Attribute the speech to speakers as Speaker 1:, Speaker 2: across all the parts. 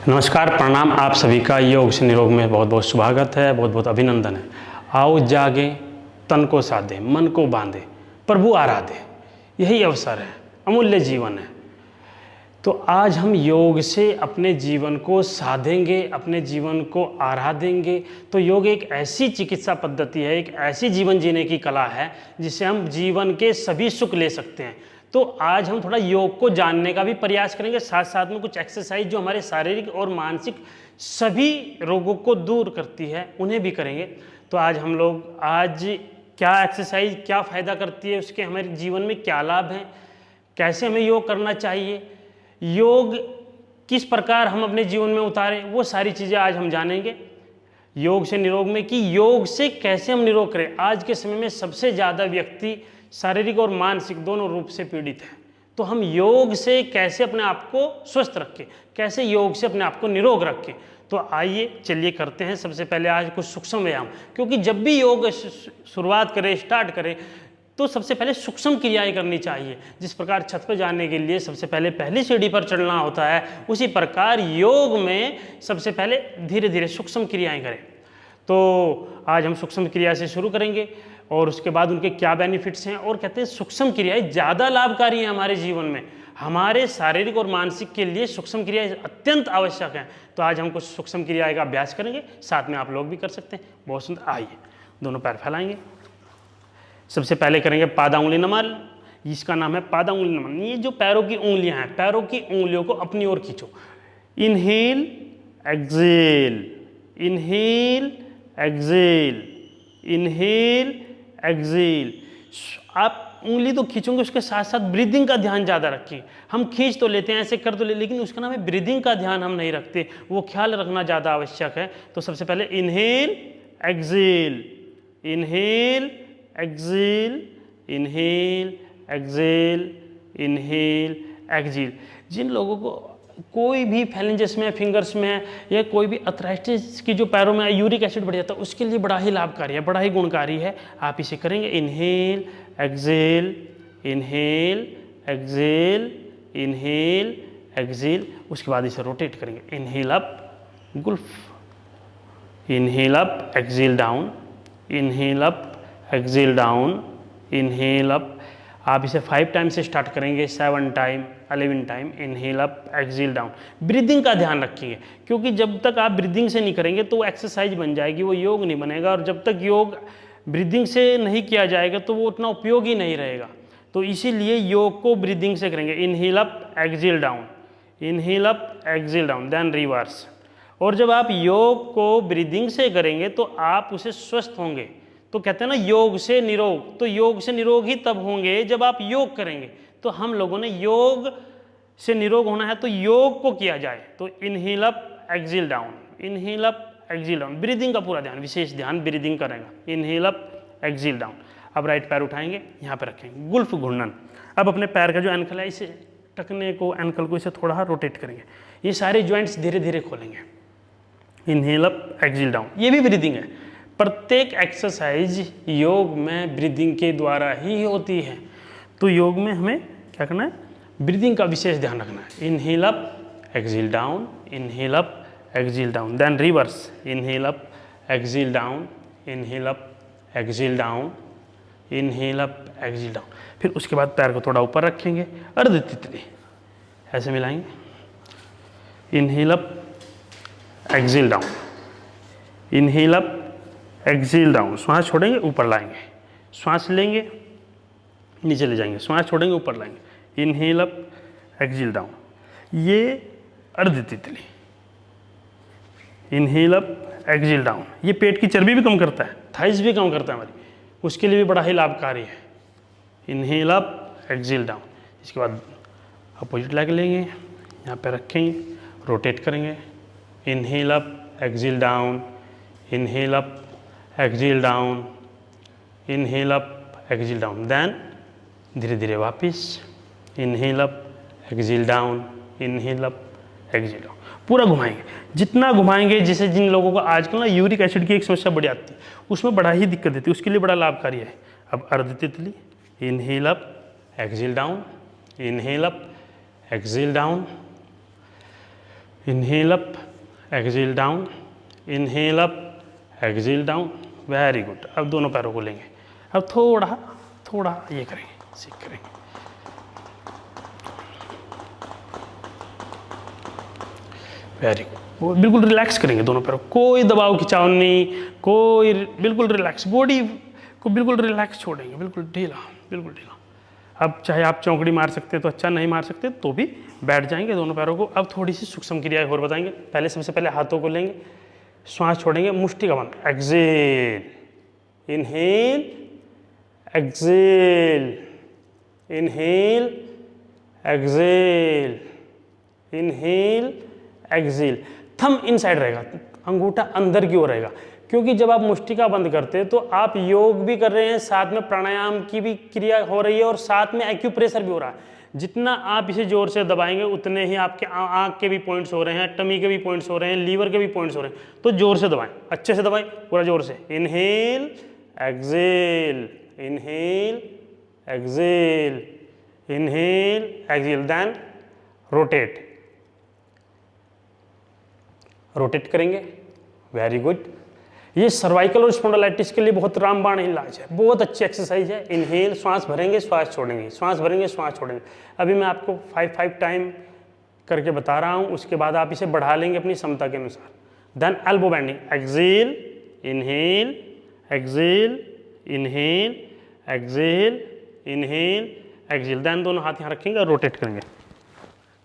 Speaker 1: नमस्कार, प्रणाम। आप सभी का योग से निरोग में बहुत बहुत स्वागत है, बहुत बहुत अभिनंदन है। आओ जागे, तन को साधे, मन को बांधे, प्रभु आराधे। यही अवसर है, अमूल्य जीवन है। तो आज हम योग से अपने जीवन को साधेंगे, अपने जीवन को आराधेंगे। तो योग एक ऐसी चिकित्सा पद्धति है, एक ऐसी जीवन जीने की कला है जिससे हम जीवन के सभी सुख ले सकते हैं। तो आज हम थोड़ा योग को जानने का भी प्रयास करेंगे, साथ साथ में कुछ एक्सरसाइज जो हमारे शारीरिक और मानसिक सभी रोगों को दूर करती है उन्हें भी करेंगे। तो आज हम लोग क्या एक्सरसाइज क्या फ़ायदा करती है, उसके हमारे जीवन में क्या लाभ हैं, कैसे हमें योग करना चाहिए, योग किस प्रकार हम अपने जीवन में उतारें, वो सारी चीज़ें आज हम जानेंगे। योग से निरोग में कि योग से कैसे हम निरोग करें। आज के समय में सबसे ज़्यादा व्यक्ति शारीरिक और मानसिक दोनों रूप से पीड़ित हैं। तो हम योग से कैसे अपने आप को स्वस्थ रखें, कैसे योग से अपने आप को निरोग रखें। तो आइए चलिए करते हैं। सबसे पहले आज कुछ सूक्ष्म व्यायाम, क्योंकि जब भी योग शुरुआत करें, स्टार्ट करें, तो सबसे पहले सूक्ष्म क्रियाएं करनी चाहिए। जिस प्रकार छत पर जाने के लिए सबसे पहले पहली सीढ़ी पर चढ़ना होता है, उसी प्रकार योग में सबसे पहले धीरे धीरे सूक्ष्म क्रियाएं करें। तो आज हम सूक्ष्म क्रिया से शुरू करेंगे और उसके बाद उनके क्या बेनिफिट्स हैं। और कहते हैं सूक्ष्म क्रियाएं ज़्यादा लाभकारी हैं हमारे जीवन में, हमारे शारीरिक और मानसिक के लिए सूक्ष्म क्रियाएं अत्यंत आवश्यक हैं। तो आज हम कुछ सूक्ष्म क्रियाएं का अभ्यास करेंगे, साथ में आप लोग भी कर सकते हैं। बहुत सुंदर। आइए, दोनों पैर फैलाएंगे। सबसे पहले करेंगे पादा उंगली नमन, जिसका नाम है पादा उंगली नमन। ये जो पैरों की उंगलियां हैं, पैरों की उंगलियों को अपनी ओर खींचो। Inhale exhale, inhale exhale, inhale Excel. आप उंगली तो खींचोगे, उसके साथ साथ ब्रीदिंग का ध्यान ज़्यादा रखें। हम खींच तो लेते हैं, ऐसे कर तो ले, लेकिन उसका नाम है ब्रीदिंग का ध्यान हम नहीं रखते, वो ख्याल रखना ज़्यादा आवश्यक है। तो सबसे पहले inhale exhale, inhale exhale, inhale exhale, inhale exhale. जिन लोगों को कोई भी फैलेंजेस में, फिंगर्स में या कोई भी अर्थराइटिस की जो पैरों में यूरिक एसिड बढ़ जाता है, उसके लिए बड़ा ही लाभकारी है, बड़ा ही गुणकारी है। आप इसे करेंगे inhale exhale, inhale exhale, inhale Excel. उसके बाद इसे रोटेट करेंगे। Inhale up Gulf, inhale up exhale down, inhale up exhale down, inhale up. आप इसे 5 टाइम से स्टार्ट करेंगे, 7 time, 11 time. Inhale up exhale down. Breathing का ध्यान रखिए, क्योंकि जब तक आप ब्रीदिंग से नहीं करेंगे तो वो एक्सरसाइज बन जाएगी, वो योग नहीं बनेगा। और जब तक योग ब्रीदिंग से नहीं किया जाएगा तो वो उतना उपयोगी नहीं रहेगा। तो इसीलिए योग को ब्रीदिंग से करेंगे। Inhale up exhale down, inhale up exhale down, then reverse. और जब आप योग को ब्रीदिंग से करेंगे तो आप उसे स्वस्थ होंगे। तो कहते हैं ना योग से निरोग, तो योग से निरोग ही तब होंगे जब आप योग करेंगे। तो हम लोगों ने योग से निरोग होना है तो योग को किया जाए। तो inhale up exhale down, inhale up exhale down. Breathing का पूरा ध्यान, विशेष ध्यान ब्रीदिंग करेगा। Inhale up exhale down. अब राइट पैर उठाएंगे, यहाँ पे रखेंगे, गुल्फ घूर्णन। अब अपने पैर का जो एंकल है, इसे टकने को, एंकल को इसे थोड़ा रोटेट करेंगे। ये सारे ज्वाइंट्स धीरे धीरे खोलेंगे। इनहेल अप एक्सेल डाउन, ये भी ब्रीदिंग है। प्रत्येक एक्सरसाइज योग में ब्रीदिंग के द्वारा ही होती है। तो योग में हमें क्या करना है, ब्रीदिंग का विशेष ध्यान रखना है। Inhale up exhale down, inhale up exhale down, then reverse. Inhale up exhale down, inhale up exhale down, inhale up exhale down. फिर उसके बाद पैर को थोड़ा ऊपर रखेंगे, अर्ध तितली ऐसे मिलाएंगे। Inhale up exhale down, inhale up exhale down. श्वास छोड़ेंगे, ऊपर लाएंगे, श्वास लेंगे, नीचे ले जाएंगे, श्वास छोड़ेंगे, ऊपर लाएंगे। इनहेल अप एक्सेल डाउन, ये अर्ध तितली। इनहेल अप एक्सेल डाउन, ये पेट की चर्बी भी कम करता है, थाइस भी कम करता है हमारी, उसके लिए भी बड़ा ही लाभकारी है। Inhale up exhale down. इसके बाद अपोजिट लेग लेंगे, यहाँ पे रखेंगे, रोटेट करेंगे। Inhale up exhale down, inhale up exhale down, inhale up exhale down, then धीरे धीरे वापस। Inhale up exhale down, inhale up exhale down. पूरा घुमाएंगे, जितना घुमाएंगे। जैसे जिन लोगों को आजकल ना यूरिक एसिड की एक समस्या बढ़ जाती है, उसमें बड़ा ही दिक्कत देती है, उसके लिए बड़ा लाभकारी है। अब अर्ध तितली। Inhale up exhale down, inhale up exhale down, inhale up, exhale down, inhale up, exhale down. Very good. अब दोनों पैरों को लेंगे, अब थोड़ा थोड़ा ये करेंगे, सीख करेंगे। Very good. वो बिल्कुल रिलैक्स करेंगे दोनों पैरों, कोई दबाव खिंचाव नहीं, कोई, बिल्कुल रिलैक्स, बॉडी को बिल्कुल रिलैक्स छोड़ेंगे, बिल्कुल ढीला, बिल्कुल ढीला। अब चाहे आप चौकड़ी मार सकते हैं तो अच्छा, नहीं मार सकते तो भी बैठ जाएंगे दोनों पैरों को। अब थोड़ी सी सूक्ष्म क्रियाएं और बताएंगे। पहले, सबसे पहले हाथों को लेंगे, श्वास छोड़ेंगे, मुष्टि का बंद, exhale, inhale, exhale, inhale, exhale, inhale, exhale. Thumb inside रहेगा, अंगूठा अंदर की ओर रहेगा, क्योंकि जब आप मुष्टिका बंद करते हैं तो आप योग भी कर रहे हैं, साथ में प्राणायाम की भी क्रिया हो रही है और साथ में एक्यूप्रेशर भी हो रहा है। जितना आप इसे जोर से दबाएंगे उतने ही आपके आंख के भी पॉइंट्स हो रहे हैं, टमी के भी पॉइंट्स हो रहे हैं, लीवर के भी पॉइंट्स हो रहे हैं। तो जोर से दबाएं, अच्छे से दबाएं, पूरा जोर से। Inhale, exhale, inhale, exhale, inhale, exhale. Then rotate, rotate करेंगे। Very good. ये सर्वाइकल और स्पॉन्डिलाइटिस के लिए बहुत रामबाण इलाज है, बहुत अच्छी एक्सरसाइज है। इनहेल, श्वास भरेंगे, श्वास छोड़ेंगे, श्वास भरेंगे, श्वास छोड़ेंगे। अभी मैं आपको 5 टाइम करके बता रहा हूँ, उसके बाद आप इसे बढ़ा लेंगे अपनी क्षमता के अनुसार। Then elbow bending, exhale, inhale, exhale, inhale, exhale, inhale, exhale. Then दोनों हाथ यहाँ रखेंगे, रोटेट करेंगे।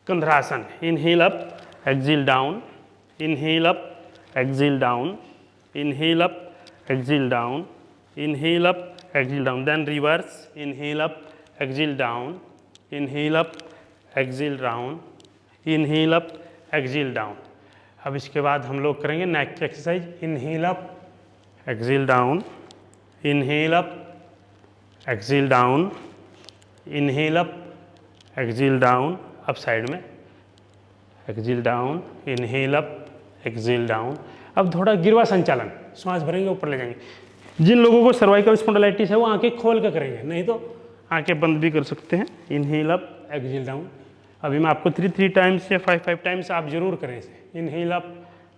Speaker 1: Kandharasana, inhale up, exhale down, inhale up, exhale down, inhale up, exhale down, inhale up, exhale down. Then reverse, inhale up, exhale down, inhale up, exhale down, inhale up, exhale down. अब इसके बाद हम लोग करेंगे नेक की exercise. Inhale up, exhale down, inhale up, exhale down, inhale up, exhale down. अब side में, exhale down, inhale up, exhale down. अब थोड़ा गिरवा संचालन, श्वास भरेंगे, ऊपर ले जाएंगे। जिन लोगों को सर्वाइकल स्पॉन्डिलाइटिस है वो आंखें खोल कर करेंगे, नहीं तो आंखें बंद भी कर सकते हैं। Inhale up, exhale down. अभी मैं आपको 3 टाइम्स या 5 टाइम्स आप जरूर करें इसे। Inhale up,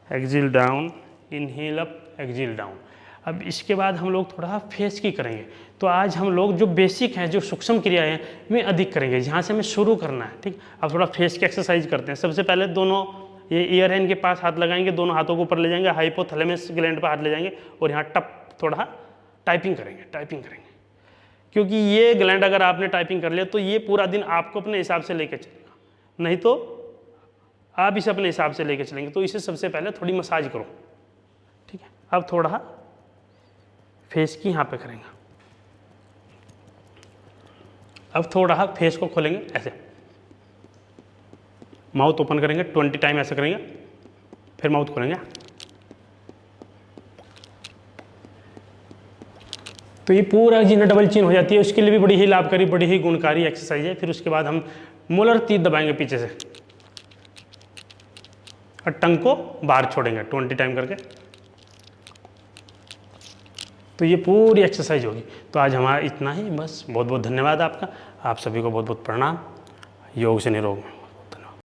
Speaker 1: exhale down, inhale up, exhale down. अब इसके बाद हम लोग थोड़ा फेस की करेंगे। तो आज हम लोग जो बेसिक हैं, जो सूक्ष्म क्रियाएं हैं, वे अधिक करेंगे, जहाँ से हमें शुरू करना है। ठीक, अब थोड़ा फेस की एक्सरसाइज करते हैं। सबसे पहले दोनों ये ईयर है, इनके पास हाथ लगाएंगे, दोनों हाथों को ऊपर ले जाएंगे, हाइपोथैलेमस ग्लैंड पर हाथ ले जाएंगे और यहाँ टप थोड़ा टाइपिंग करेंगे, टाइपिंग करेंगे। क्योंकि ये ग्लैंड अगर आपने टाइपिंग कर लिया तो ये पूरा दिन आपको अपने हिसाब से लेकर चलेगा, नहीं तो आप इसे अपने हिसाब से लेकर चलेंगे। तो इसे सबसे पहले थोड़ी मसाज करो। ठीक है, अब थोड़ा फेस की यहाँ पे करेंगे। अब थोड़ा फेस को खोलेंगे, ऐसे माउथ ओपन करेंगे, 20 टाइम ऐसे करेंगे, फिर माउथ खोलेंगे। तो ये पूरा जीना डबल चीन हो जाती है, उसके लिए भी बड़ी ही लाभकारी, बड़ी ही गुणकारी एक्सरसाइज है। फिर उसके बाद हम मोलर तीत दबाएंगे पीछे से और टंग को बाहर छोड़ेंगे 20 टाइम करके। तो ये पूरी एक्सरसाइज होगी। तो आज हमारा इतना ही, बस। बहुत बहुत धन्यवाद आपका, आप सभी को बहुत बहुत प्रणाम। योग से निरोग में।